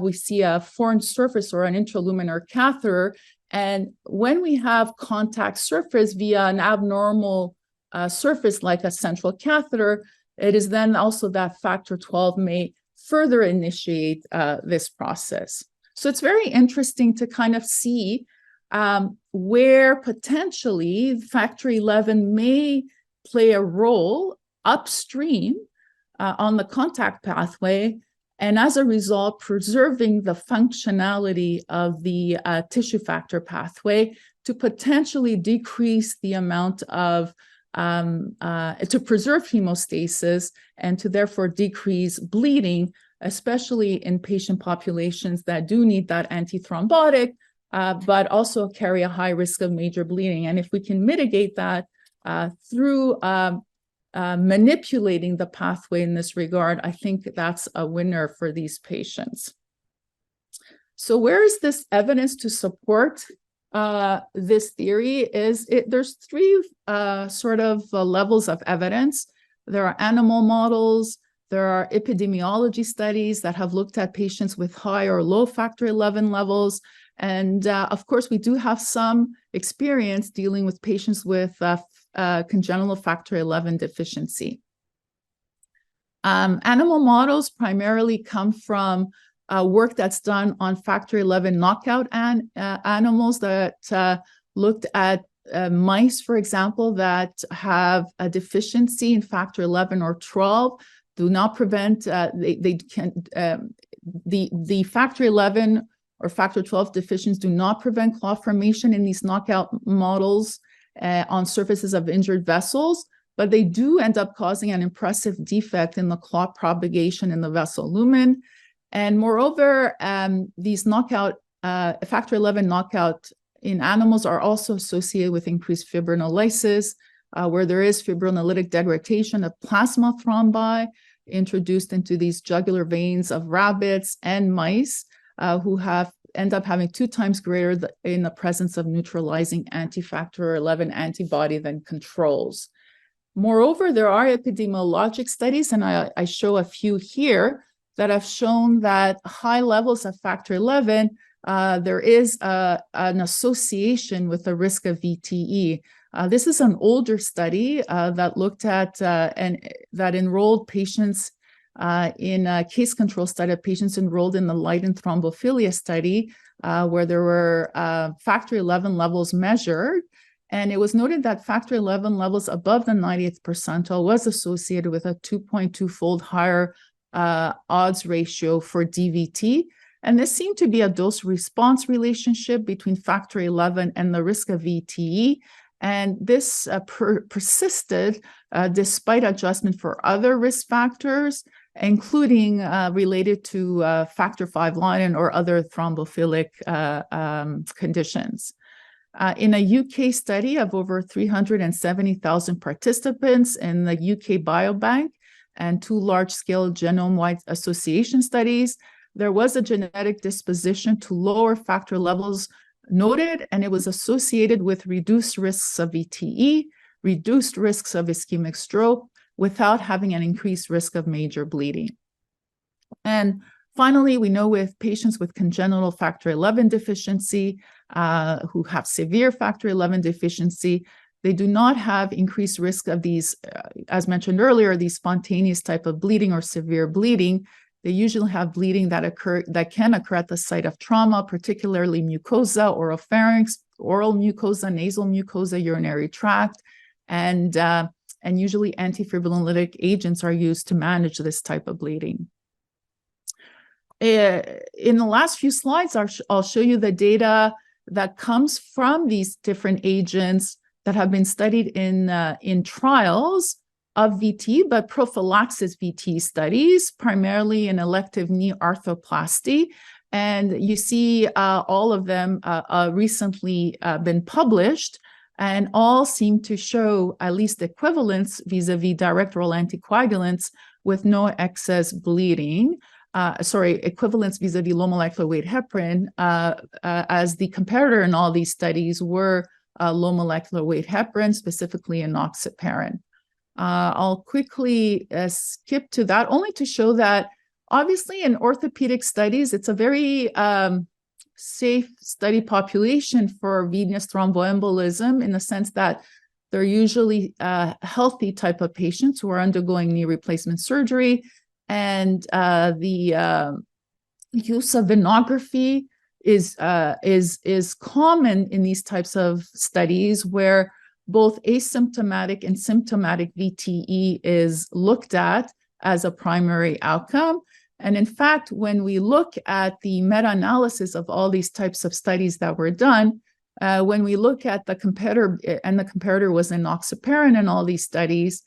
we see a foreign surface or an intraluminar catheter. And when we have contact surface via an abnormal surface like a central catheter, it is then also that factor 12 may further initiate this process. So it's very interesting to kind of see where potentially factor 11 may play a role upstream on the contact pathway, and as a result, preserving the functionality of the tissue factor pathway to potentially decrease the amount of, to preserve hemostasis and to therefore decrease bleeding, especially in patient populations that do need that antithrombotic, but also carry a high risk of major bleeding. And if we can mitigate that through manipulating the pathway in this regard, I think that's a winner for these patients. So where is this evidence to support this theory? There's three sort of levels of evidence. There are animal models, there are epidemiology studies that have looked at patients with high or low factor 11 levels. And of course, we do have some experience dealing with patients with congenital factor 11 deficiency. Animal models primarily come from work that's done on factor 11 knockout animals that looked at mice, for example, that have a deficiency in factor 11 or 12, do not prevent, the factor 11 or factor 12 deficiencies do not prevent clot formation in these knockout models on surfaces of injured vessels, but they do end up causing an impressive defect in the clot propagation in the vessel lumen. And moreover, these knockout, factor 11 knockout in animals are also associated with increased fibrinolysis, where there is fibrinolytic degradation of plasma thrombi introduced into these jugular veins of rabbits and mice who end up having 2 times greater in the presence of neutralizing anti-factor 11 antibody than controls. Moreover, there are epidemiologic studies, and I show a few here, that have shown that high levels of factor 11, there is an association with the risk of VTE. This is an older study that looked at and that enrolled patients in a case control study of patients enrolled in the Leiden thrombophilia study, where there were factor 11 levels measured. And it was noted that factor 11 levels above the 90th percentile was associated with a 2.2-fold higher odds ratio for DVT. And this seemed to be a dose-response relationship between factor 11 and the risk of VTE. And this persisted despite adjustment for other risk factors, including related to factor V Leiden or other thrombophilic conditions. In a UK study of over 370,000 participants in the UK Biobank and 2 large-scale genome-wide association studies, there was a genetic disposition to lower factor levels noted, and it was associated with reduced risks of VTE, reduced risks of ischemic stroke, without having an increased risk of major bleeding. And finally, we know with patients with congenital factor 11 deficiency, who have severe factor 11 deficiency, they do not have increased risk of these, as mentioned earlier, these spontaneous type of bleeding or severe bleeding. They usually have bleeding that can occur at the site of trauma, particularly mucosa, oropharynx, oral mucosa, nasal mucosa, urinary tract, and usually antifibrinolytic agents are used to manage this type of bleeding. In the last few slides, I'll show you the data that comes from these different agents that have been studied in trials of VT, but prophylaxis VT studies, primarily in elective knee arthroplasty. And you see all of them recently been published, and all seem to show at least equivalence vis-a-vis direct oral anticoagulants with no excess bleeding. Equivalence vis-a-vis low molecular weight heparin, as the comparator in all these studies were low molecular weight heparin, specifically enoxaparin. I'll quickly skip to that, only to show that obviously in orthopedic studies, it's a very safe study population for venous thromboembolism, in the sense that they're usually healthy type of patients who are undergoing knee replacement surgery. And the use of venography is common in these types of studies, where both asymptomatic and symptomatic VTE is looked at as a primary outcome. And in fact, when we look at the meta-analysis of all these types of studies that were done, when we look at the comparator, and the comparator was enoxaparin in all these studies,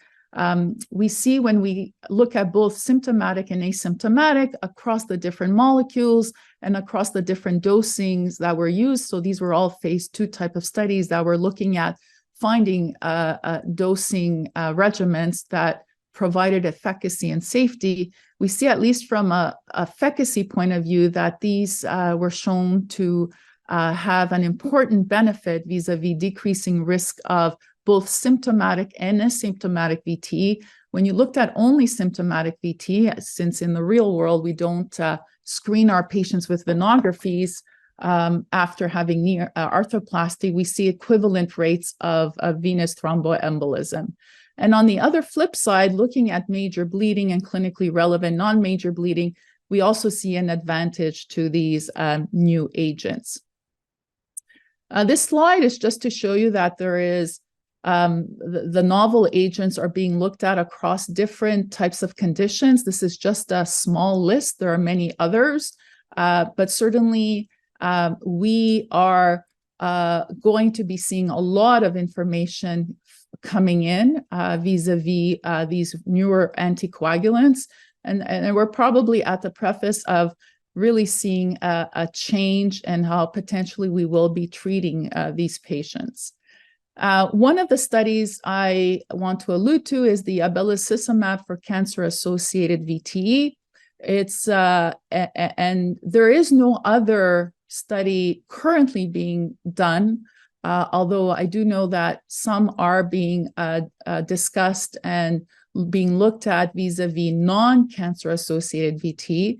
we see when we look at both symptomatic and asymptomatic across the different molecules and across the different dosings that were used. So these were all phase 2 type of studies that were looking at finding dosing regimens that provided efficacy and safety. We see, at least from a efficacy point of view, that these were shown to have an important benefit vis-a-vis decreasing risk of both symptomatic and asymptomatic VTE. When you looked at only symptomatic VTE, since in the real world we don't screen our patients with venographies after having knee arthroplasty, we see equivalent rates of venous thromboembolism. And on the other flip side, looking at major bleeding and clinically relevant non-major bleeding, we also see an advantage to these new agents. This slide is just to show you that there is the novel agents are being looked at across different types of conditions. This is just a small list. There are many others, but certainly we are going to be seeing a lot of information coming in vis-a-vis these newer anticoagulants. And we're probably at the preface of really seeing a change in how potentially we will be treating these patients. One of the studies I want to allude to is the abelacimab for cancer-associated VTE. It's and there is no other study currently being done, although I do know that some are being discussed and being looked at vis-a-vis non-cancer-associated VTE.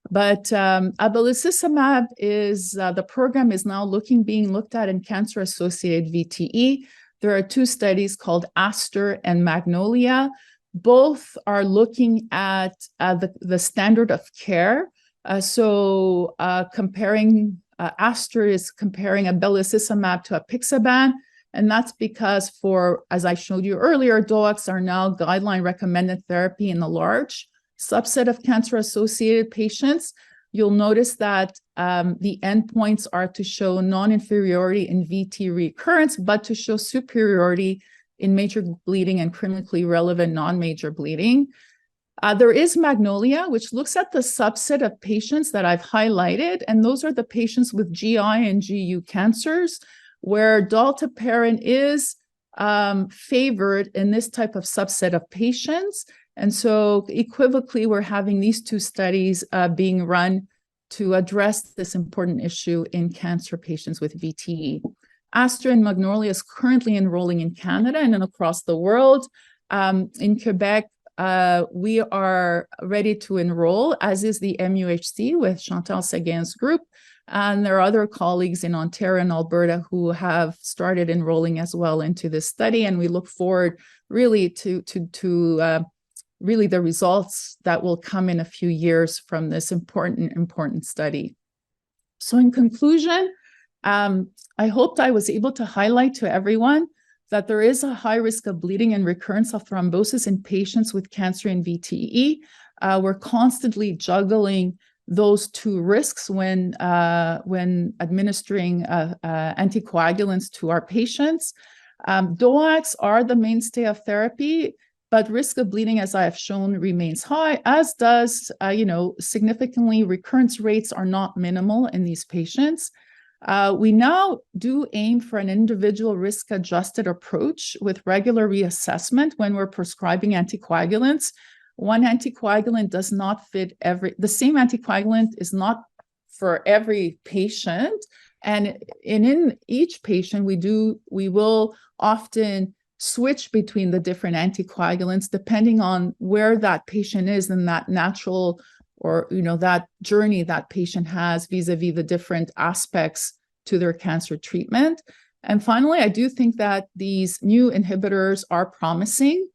But abelacimab is the program is now being looked at in cancer-associated VTE. There are two studies called ASTER and Magnolia. Both are looking at the standard of care. Comparing ASTER is comparing abelacimab to apixaban, and that's because as I showed you earlier, DOACs are now guideline recommended therapy in a large subset of cancer-associated patients. You'll notice that the endpoints are to show non-inferiority in VT recurrence, but to show superiority in major bleeding and clinically relevant non-major bleeding. There is Magnolia, which looks at the subset of patients that I've highlighted, and those are the patients with GI and GU cancers, where dalteparin is favored in this type of subset of patients. And so equivocally, we're having these two studies being run to address this important issue in cancer patients with VTE. ASTER and Magnolia is currently enrolling in Canada and across the world. In Quebec, we are ready to enroll, as is the MUHC with Chantal Seguin's group. And there are other colleagues in Ontario and Alberta who have started enrolling as well into this study. And we look forward really to really the results that will come in a few years from this important study. So in conclusion, I hoped I was able to highlight to everyone that there is a high risk of bleeding and recurrence of thrombosis in patients with cancer and VTE. We're constantly juggling those two risks when administering anticoagulants to our patients. DOACs are the mainstay of therapy, but risk of bleeding, as I have shown, remains high, as does, significantly recurrence rates are not minimal in these patients. We now do aim for an individual risk-adjusted approach with regular reassessment when we're prescribing anticoagulants. One anticoagulant does not fit the same anticoagulant is not for every patient. And in each patient, we will often switch between the different anticoagulants depending on where that patient is in that natural or that journey that patient has vis-a-vis the different aspects to their cancer treatment. And finally, I do think that these new inhibitors are promising,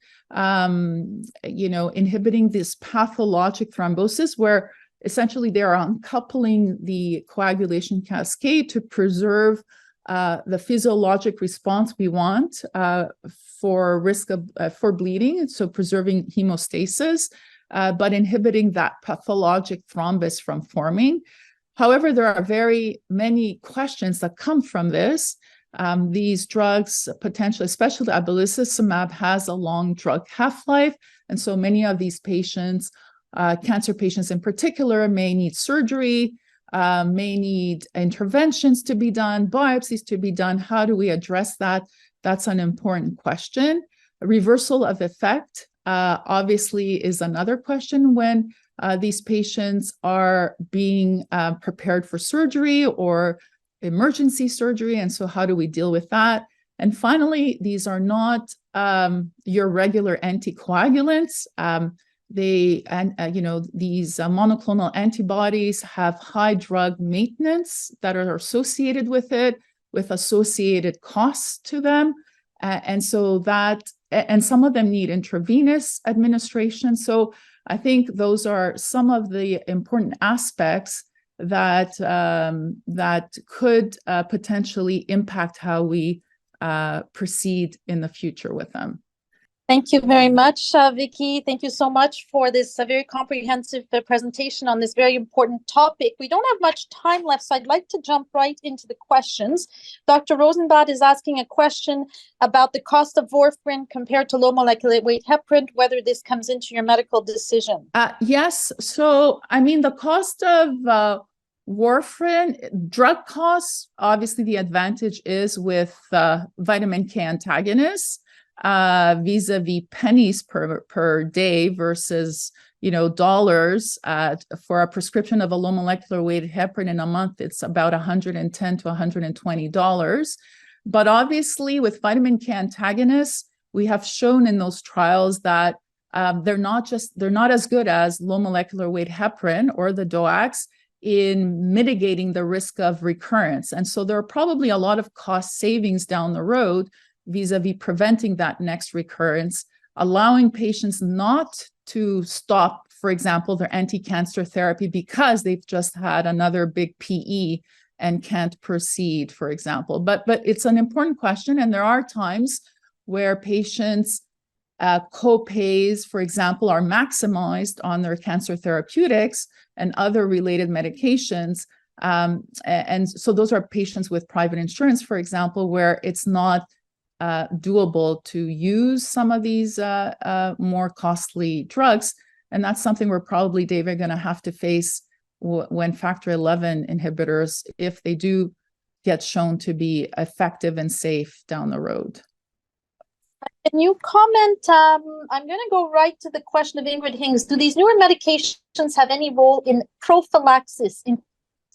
inhibiting this pathologic thrombosis where essentially they are uncoupling the coagulation cascade to preserve the physiologic response we want for risk of for bleeding, so preserving hemostasis, but inhibiting that pathologic thrombus from forming. However, there are very many questions that come from this. These drugs, potentially, especially abelacimab, has a long drug half-life, and so many of these patients, cancer patients in particular, may need surgery, may need interventions to be done, biopsies to be done. How do we address that? That's an important question. A reversal of effect, obviously, is another question when these patients are being prepared for surgery or emergency surgery. And so how do we deal with that? And finally, these are not your regular anticoagulants. These monoclonal antibodies have high drug maintenance that are associated with it, with associated costs to them. And some of them need intravenous administration. So I think those are some of the important aspects that could potentially impact how we proceed in the future with them. Thank you very much, Vicky. Thank you so much for this very comprehensive presentation on this very important topic. We don't have much time left, so I'd like to jump right into the questions. Dr. Rosenblatt is asking a question about the cost of warfarin compared to low molecular weight heparin, whether this comes into your medical decision. Yes. So, I mean, the cost of warfarin, drug costs, obviously the advantage is with vitamin K antagonists, vis-a-vis pennies per day versus, dollars. For a prescription of a low molecular weight heparin in a month, it's about $110 to $120. But obviously with vitamin K antagonists, we have shown in those trials that they're not as good as low molecular weight heparin or the DOACs in mitigating the risk of recurrence. And so there are probably a lot of cost savings down the road vis-a-vis preventing that next recurrence, allowing patients not to stop, for example, their anti-cancer therapy because they've just had another big PE and can't proceed, for example. But it's an important question, and there are times where patients' co-pays, for example, are maximized on their cancer therapeutics and other related medications. And so those are patients with private insurance, for example, where it's not doable to use some of these more costly drugs. And that's something we're probably, David, going to have to face when factor 11 inhibitors, if they do get shown to be effective and safe down the road. Can you comment? I'm going to go right to the question of Ingrid Hings. Do these newer medications have any role in prophylaxis in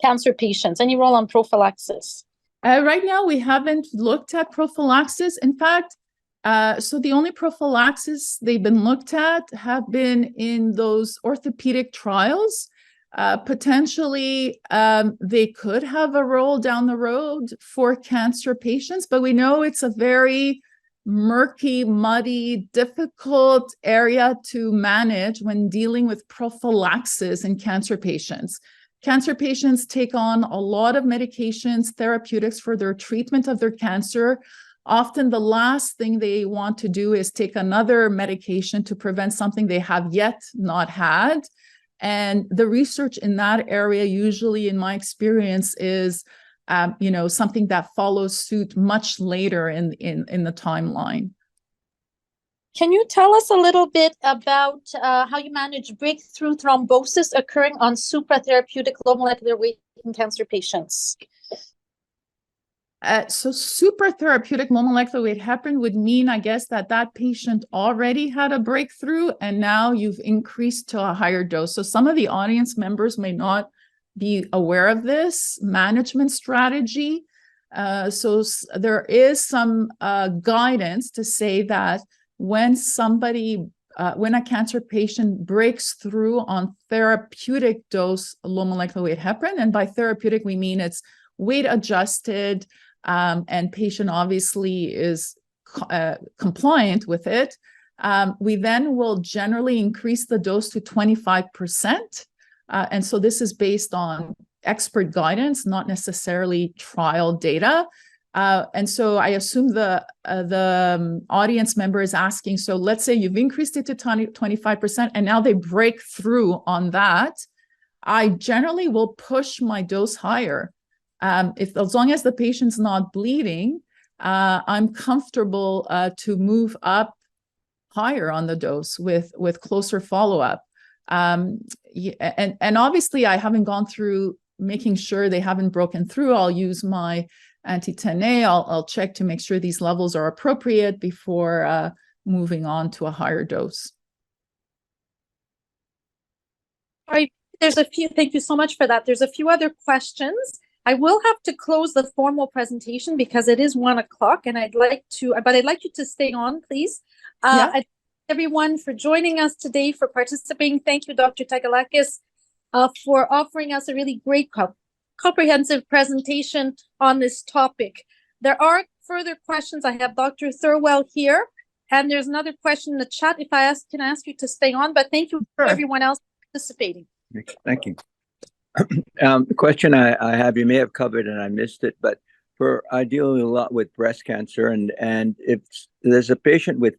cancer patients? Any role on prophylaxis? Right now, we haven't looked at prophylaxis. In fact, so the only prophylaxis they've been looked at have been in those orthopedic trials. Potentially, they could have a role down the road for cancer patients, but we know it's a very murky, muddy, difficult area to manage when dealing with prophylaxis in cancer patients. Cancer patients take on a lot of medications, therapeutics for their treatment of their cancer. Often the last thing they want to do is take another medication to prevent something they have yet not had. And the research in that area, usually in my experience, is something that follows suit much later in the timeline. Can you tell us a little bit about how you manage breakthrough thrombosis occurring on supratherapeutic low molecular weight in cancer patients? So supratherapeutic low molecular weight heparin would mean, I guess, that patient already had a breakthrough and now you've increased to a higher dose. So some of the audience members may not be aware of this management strategy. So there is some guidance to say that when a cancer patient breaks through on therapeutic dose low molecular weight heparin, and by therapeutic, we mean it's weight adjusted, and patient obviously is compliant with it, we then will generally increase the dose to 25%. And so this is based on expert guidance, not necessarily trial data. And so I assume the audience member is asking, so let's say you've increased it to 25% and now they break through on that. I generally will push my dose higher. As long as the patient's not bleeding, I'm comfortable to move up higher on the dose with closer follow-up. And obviously I haven't gone through making sure they haven't broken through. I'll use my anti-10A. I'll check to make sure these levels are appropriate before moving on to a higher dose. All right, thank you so much for that. There's a few other questions. I will have to close the formal presentation because it is 1 o'clock and I'd like you to stay on, please. Yeah. I'd everyone for joining us today, for participating. Thank you, Dr. Tagalakis, for offering us a really great comprehensive presentation on this topic. There are further questions. I have Dr. Thirlwell here, and there's another question in the chat. If I can ask you to stay on, but thank you for everyone else participating. Thank you. The question I have, you may have covered and I missed it, but I deal a lot with breast cancer, and if there's a patient with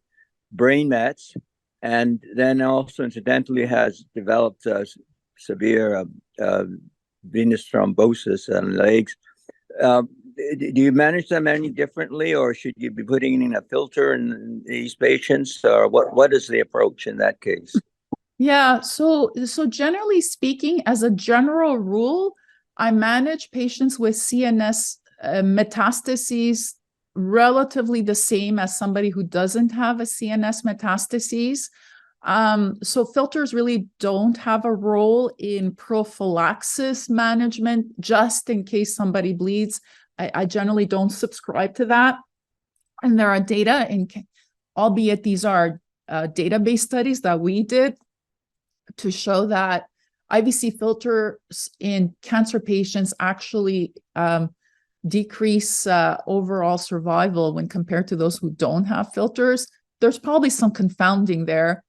brain mets and then also incidentally has developed severe venous thrombosis on legs, do you manage them any differently, or should you be putting in a filter in these patients, or what is the approach in that case? Yeah, so generally speaking, as a general rule, I manage patients with CNS metastases relatively the same as somebody who doesn't have a CNS metastases. So filters really don't have a role in prophylaxis management, just in case somebody bleeds. I generally don't subscribe to that. And there are data, albeit these are database studies that we did to show that IVC filters in cancer patients actually decrease overall survival when compared to those who don't have filters. There's probably some confounding there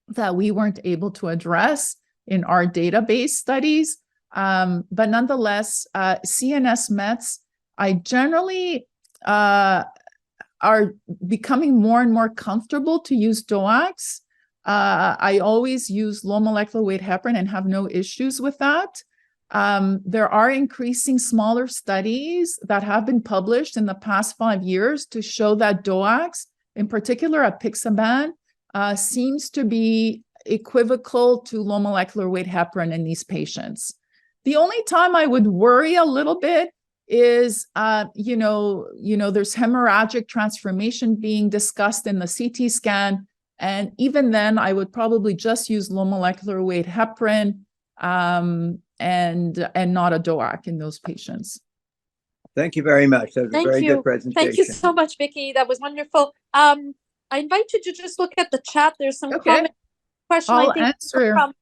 that we weren't able to address in our database studies. But nonetheless, CNS mets, I generally are becoming more and more comfortable to use DOACs. I always use low molecular weight heparin and have no issues with that. There are increasing smaller studies that have been published in the past 5 years to show that DOACs, in particular apixaban, seems to be equivocal to low molecular weight heparin in these patients. The only time I would worry a little bit is, there's hemorrhagic transformation being discussed in the CT scan. And even then, I would probably just use low molecular weight heparin and not a DOAC in those patients. Thank you very much. That was a very good presentation. Thank you so much, Vicky. That was wonderful. I invite you to just look at the chat. There's some comment question I'll I think answer. From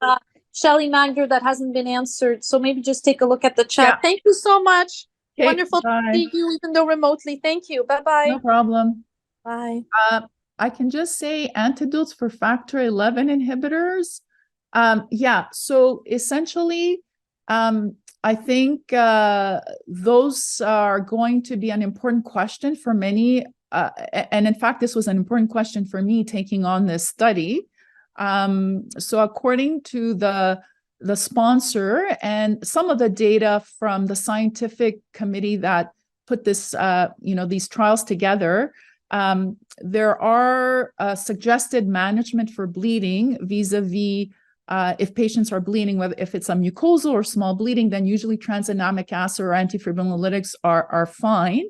Shelley Manger that hasn't been answered. So maybe just take a look at the chat. Yeah. Thank you so much. Okay, Wonderful to see you, even though remotely. Thank you. Bye-bye. No problem. Bye. I can just say antidotes for factor 11 inhibitors. So essentially, I think those are going to be an important question for many. And in fact, this was an important question for me taking on this study. So according to the sponsor and some of the data from the scientific committee that put this, these trials together, there are suggested management for bleeding vis-a-vis if patients are bleeding, whether if it's a mucosal or small bleeding, then usually tranexamic acid or antifibrinolytics are fine.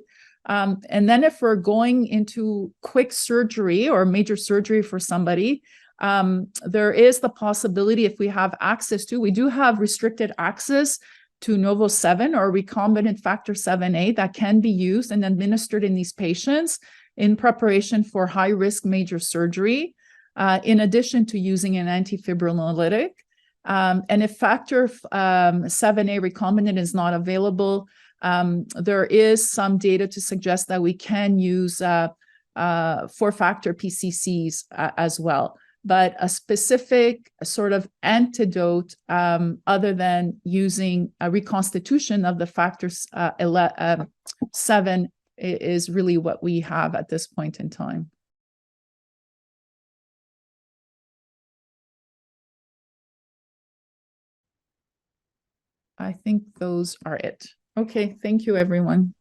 And then if we're going into quick surgery or major surgery for somebody, there is the possibility, if we have access to, we do have restricted access to Novo-7 or recombinant factor 7A that can be used and administered in these patients in preparation for high-risk major surgery, in addition to using an antifibrinolytic. And if factor 7A recombinant is not available, there is some data to suggest that we can use 4-factor PCCs as well. But a specific sort of antidote other than using a reconstitution of the factors 7 is really what we have at this point in time. I think those are it. Okay, thank you, everyone.